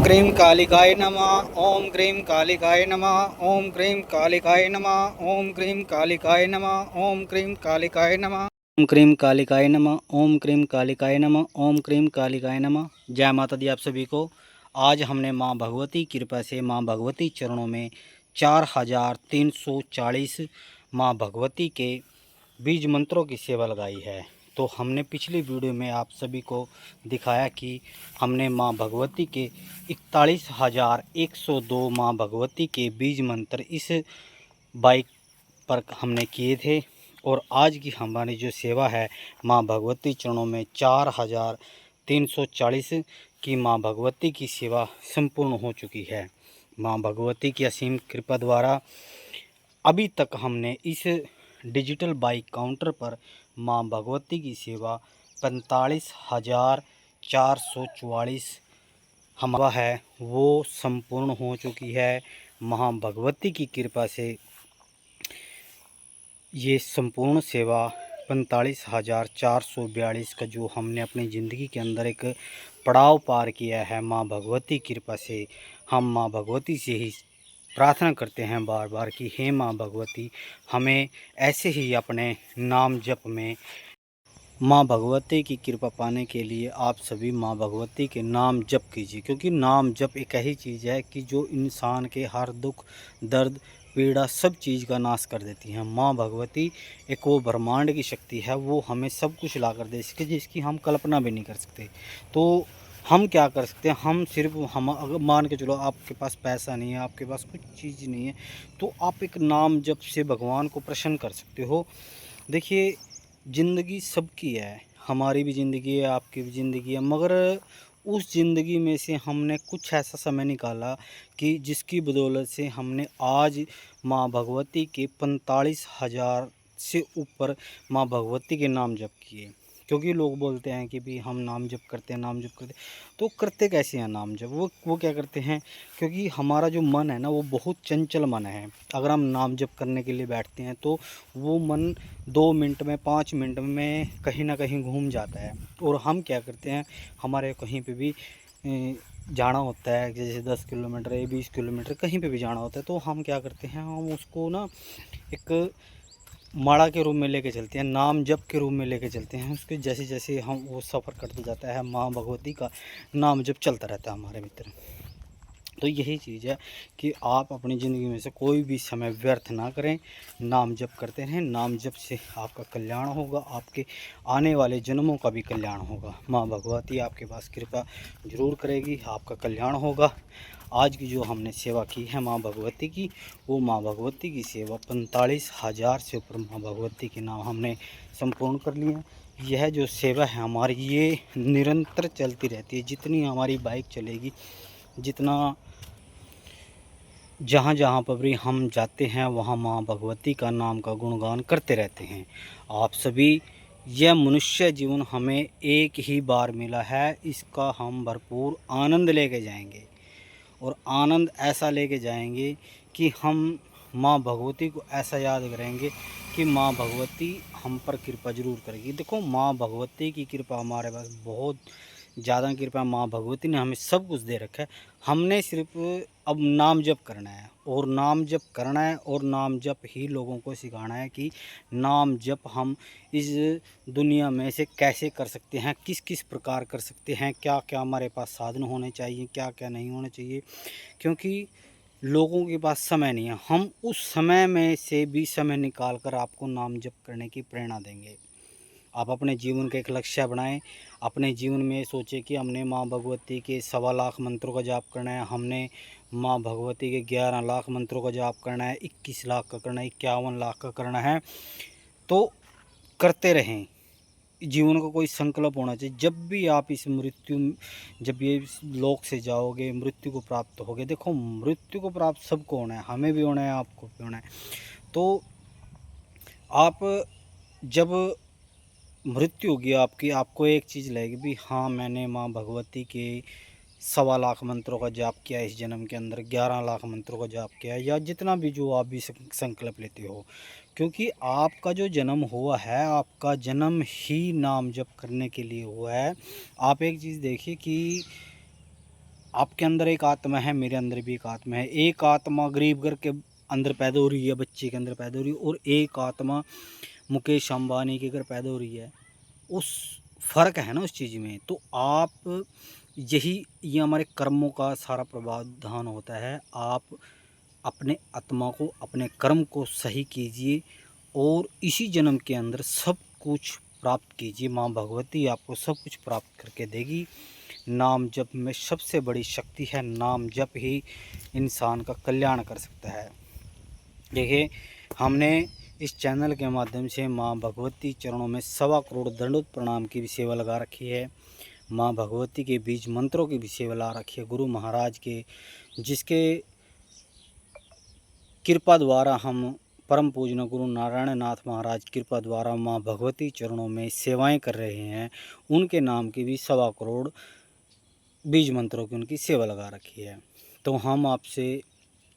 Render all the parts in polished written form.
क्रीं कालिकाय नमः। ओम क्रीं कालिकाय नमः। ओम क्रीं कालिकाय नमः। ओम क्रीं कालिकाय नमः। ओम क्रीं कालिकाय नमः। ओम क्रीं कालिकाय नमः। ओम क्रीं कालिकाय नमः। ओम क्रीं कालिकाय नमः। जय माता दी आप सभी को। आज हमने माँ भगवती कृपा से माँ भगवती चरणों में 4340 माँ भगवती के बीज मंत्रों की सेवा लगाई है। तो हमने पिछली वीडियो में आप सभी को दिखाया कि हमने माँ भगवती के 41,102 माँ भगवती के बीज मंत्र इस बाइक पर हमने किए थे। और आज की हमारी जो सेवा है माँ भगवती चरणों में 4,340 की माँ भगवती की सेवा संपूर्ण हो चुकी है। माँ भगवती की असीम कृपा द्वारा अभी तक हमने इस डिजिटल बाइक काउंटर पर माँ भगवती की सेवा 45,444 हमारा है वो संपूर्ण हो चुकी है। माँ भगवती की कृपा से ये संपूर्ण सेवा 45,442 का जो हमने अपनी ज़िंदगी के अंदर एक पड़ाव पार किया है माँ भगवती कृपा से, हम माँ भगवती से ही प्रार्थना करते हैं बार बार कि हे माँ भगवती, हमें ऐसे ही अपने नाम जप में माँ भगवती की कृपा पाने के लिए आप सभी माँ भगवती के नाम जप कीजिए। क्योंकि नाम जप एक ऐसी चीज़ है कि जो इंसान के हर दुख दर्द पीड़ा सब चीज़ का नाश कर देती हैं। माँ भगवती एक वो ब्रह्मांड की शक्ति है, वो हमें सब कुछ ला कर दे सके जिसकी हम कल्पना भी नहीं कर सकते। तो हम क्या कर सकते हैं, हम सिर्फ हम अगर मान के चलो आपके पास पैसा नहीं है, आपके पास कुछ चीज़ नहीं है, तो आप एक नाम जप से भगवान को प्रसन्न कर सकते हो। देखिए, ज़िंदगी सबकी है, हमारी भी ज़िंदगी है, आपकी भी ज़िंदगी है, मगर उस ज़िंदगी में से हमने कुछ ऐसा समय निकाला कि जिसकी बदौलत से हमने आज माँ भगवती के 45,000 से ऊपर माँ भगवती के नाम जप किए। क्योंकि लोग बोलते हैं कि भी हम नाम जप करते हैं, नाम जप करते हैं, तो करते कैसे हैं नाम जप? वो क्या करते हैं, क्योंकि हमारा जो मन है ना वो बहुत चंचल मन है। अगर हम नाम जप करने के लिए बैठते हैं तो वो मन 2 मिनट में 5 मिनट में कहीं ना कहीं घूम जाता है। और हम क्या करते हैं, हमारे कहीं पे भी जाना होता है, जैसे 10 किलोमीटर या 20 किलोमीटर कहीं पे भी जाना होता है, तो हम क्या करते हैं, हम उसको ना एक माला के रूप में लेके चलते हैं, नाम जप के रूप में लेके चलते हैं। उसके जैसे जैसे हम वो सफ़र करते जाता है, माँ भगवती का नाम जप चलता रहता है हमारे मित्र। तो यही चीज़ है कि आप अपनी ज़िंदगी में से कोई भी समय व्यर्थ ना करें, नाम जप करते रहें। नाम जप से आपका कल्याण होगा, आपके आने वाले जन्मों का भी कल्याण होगा। माँ भगवती आपके पास कृपा ज़रूर करेगी, आपका कल्याण होगा। आज की जो हमने सेवा की है माँ भगवती की, वो माँ भगवती की सेवा 45,000 से ऊपर माँ भगवती के नाम हमने संपूर्ण कर लिए हैं। यह जो सेवा है हमारी, ये निरंतर चलती रहती है। जितनी हमारी बाइक चलेगी, जितना जहाँ जहाँ पर भी हम जाते हैं वहाँ माँ भगवती का नाम का गुणगान करते रहते हैं। आप सभी, यह मनुष्य जीवन हमें एक ही बार मिला है, इसका हम भरपूर आनंद लेके जाएंगे। और आनंद ऐसा लेके जाएंगे कि हम माँ भगवती को ऐसा याद करेंगे कि माँ भगवती हम पर कृपा जरूर करेगी। देखो, माँ भगवती की कृपा हमारे पास बहुत ज़्यादा कृपा, माँ भगवती ने हमें सब कुछ दे रखा है। हमने सिर्फ अब नाम जप करना है, और नाम जप करना है, और नाम जप ही लोगों को सिखाना है कि नाम जप हम इस दुनिया में से कैसे कर सकते हैं, किस किस प्रकार कर सकते हैं, क्या क्या हमारे पास साधन होने चाहिए, क्या क्या नहीं होने चाहिए। क्योंकि लोगों के पास समय नहीं है, हम उस समय में से भी समय निकाल कर आपको नाम जप करने की प्रेरणा देंगे। आप अपने जीवन का एक लक्ष्य बनाएं। अपने जीवन में सोचें कि हमने माँ भगवती के 1.25 लाख मंत्रों का जाप करना है, हमने माँ भगवती के 11 लाख मंत्रों का जाप करना है, 21 लाख का करना है, 51 लाख का करना है। तो करते रहें। जीवन का कोई संकल्प होना चाहिए। जब भी आप इस मृत्यु, जब ये इस लोक से जाओगे, मृत्यु को प्राप्त होगे, देखो मृत्यु को प्राप्त सबको होना है, हमें भी होना है, आपको भी होना है। तो आप जब मृत्यु होगी आपकी, आपको एक चीज़ लगेगी भी, हाँ मैंने माँ भगवती के 1.25 लाख मंत्रों का जाप किया इस जन्म के अंदर, 11 लाख मंत्रों का जाप किया, या जितना भी जो आप भी संकल्प लेते हो। क्योंकि आपका जो जन्म हुआ है, आपका जन्म ही नाम जप करने के लिए हुआ है। आप एक चीज़ देखिए कि आपके अंदर एक आत्मा है, मेरे अंदर भी एक आत्मा है। एक आत्मा गरीब घर के अंदर पैदा हो रही है, बच्चे के अंदर पैदा हो रही है, और एक आत्मा मुकेश अंबानी के घर पैदा हो रही है। उस फ़र्क है ना उस चीज़ में। तो आप यही ये हमारे कर्मों का सारा प्रावधान होता है। आप अपने आत्मा को, अपने कर्म को सही कीजिए और इसी जन्म के अंदर सब कुछ प्राप्त कीजिए। माँ भगवती आपको सब कुछ प्राप्त करके देगी। नाम जप में सबसे बड़ी शक्ति है। नाम जप ही इंसान का कल्याण कर सकता है। देखिए, हमने इस चैनल के माध्यम से माँ भगवती चरणों में 1.25 करोड़ दंडोत प्रणाम की भी सेवा लगा रखी है। माँ भगवती के बीज मंत्रों की भी सेवा ला रखी है। गुरु महाराज के, जिसके कृपा द्वारा हम परम पूजन गुरु नारायण नाथ महाराज कृपा द्वारा माँ भगवती चरणों में सेवाएं कर रहे हैं, उनके नाम की भी 1.25 करोड़ बीज मंत्रों की उनकी सेवा लगा रखी है। तो हम आपसे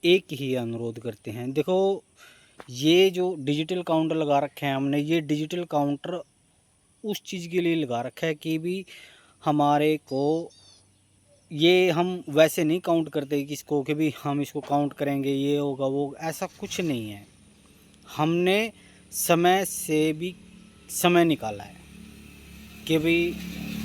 एक ही अनुरोध करते हैं। देखो, ये जो डिजिटल काउंटर लगा रखे हैं हमने, ये डिजिटल काउंटर उस चीज़ के लिए लगा रखा है कि भी हमारे को, ये हम वैसे नहीं काउंट करते किसको कि भी हम इसको काउंट करेंगे ये होगा वो, ऐसा कुछ नहीं है। हमने समय से भी समय निकाला है कि भाई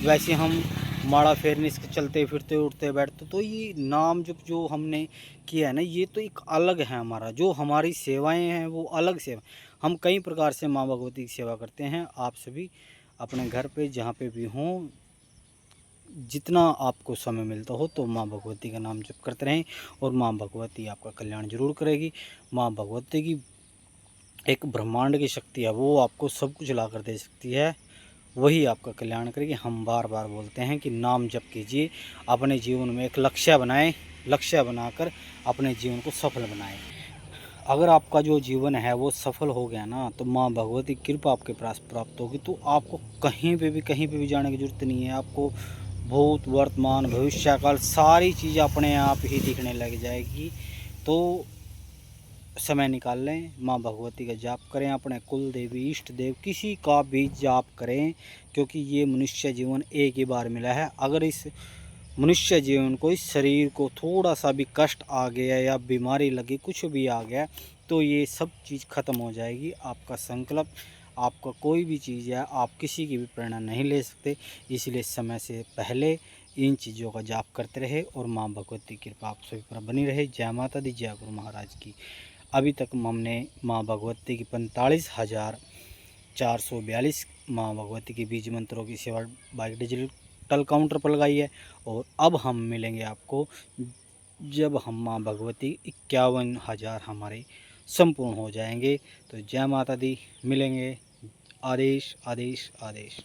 वैसे हम माड़ा फेरने से चलते फिरते उठते बैठते, तो ये नाम जब जो हमने किया है ना, ये तो एक अलग है हमारा। जो हमारी सेवाएं हैं वो अलग सेवा। हम कई प्रकार से माँ भगवती की सेवा करते हैं। आप सभी अपने घर पे जहाँ पे भी हों, जितना आपको समय मिलता हो तो माँ भगवती का नाम जप करते रहें और माँ भगवती आपका कल्याण जरूर करेगी। माँ भगवती की एक ब्रह्मांड की शक्ति है, वो आपको सब कुछ ला कर दे सकती है, वही आपका कल्याण करेगी। हम बार बार बोलते हैं कि नाम जप कीजिए, अपने जीवन में एक लक्ष्य बनाएं, लक्ष्य बनाकर अपने जीवन को सफल बनाएं। अगर आपका जो जीवन है वो सफल हो गया ना, तो माँ भगवती की कृपा आपके पास प्राप्त होगी। तो आपको कहीं पे भी जाने की ज़रूरत नहीं है। आपको भूत वर्तमान भविष्य काल सारी चीज़ अपने आप ही दिखने लग जाएगी। तो समय निकाल लें, माँ भगवती का जाप करें, अपने कुल देवी इष्ट देव किसी का भी जाप करें, क्योंकि ये मनुष्य जीवन एक ही बार मिला है। अगर इस मनुष्य जीवन को, इस शरीर को थोड़ा सा भी कष्ट आ गया या बीमारी लगी, कुछ भी आ गया, तो ये सब चीज़ ख़त्म हो जाएगी। आपका संकल्प, आपका कोई भी चीज़ है, आप किसी की भी प्रेरणा नहीं ले सकते। इसलिए समय से पहले इन चीज़ों का जाप करते रहे और माँ भगवती की कृपा आप सभी पर बनी रहे। जय माता दी, जय गुरु महाराज की। अभी तक हमने माँ भगवती की 45,442 माँ भगवती की बीज मंत्रों की सेवा बाइक डिजिटल काउंटर पर लगाई है। और अब हम मिलेंगे आपको जब हम माँ भगवती 51,000 हमारे संपूर्ण हो जाएंगे। तो जय माता दी, मिलेंगे। आदेश आदेश आदेश।